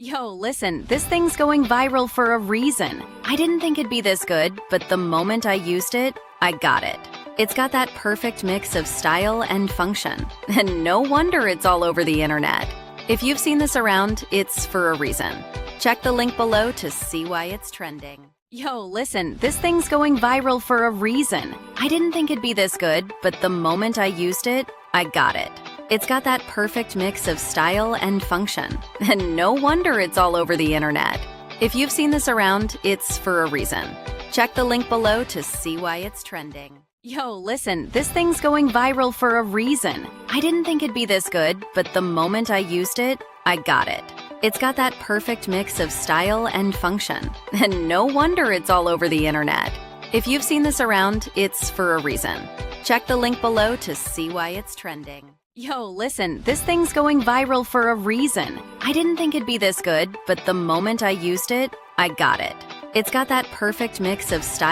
Yo, listen, this thing's going viral for a reason. I didn't think it'd be this good, but the moment I used it, I got it. It's got that perfect mix of style and function. And no wonder it's all over the internet. If you've seen this around, it's for a reason. Check the link below to see why it's trending. Yo, listen, this thing's going viral for a reason. I didn't think it'd be this good, but the moment I used it, I got it. It's got that perfect mix of style and function. And no wonder it's all over the internet. If you've seen this around, it's for a reason. Check the link below to see why it's trending. Yo, listen, this thing's going viral for a reason. I didn't think it'd be this good, but the moment I used it, I got it. It's got that perfect mix of style and function. And no wonder it's all over the internet. If you've seen this around, it's for a reason. Check the link below to see why it's trending. Yo, listen, this thing's going viral for a reason. I didn't think it'd be this good, but the moment I used it, I got it. It's got that perfect mix of style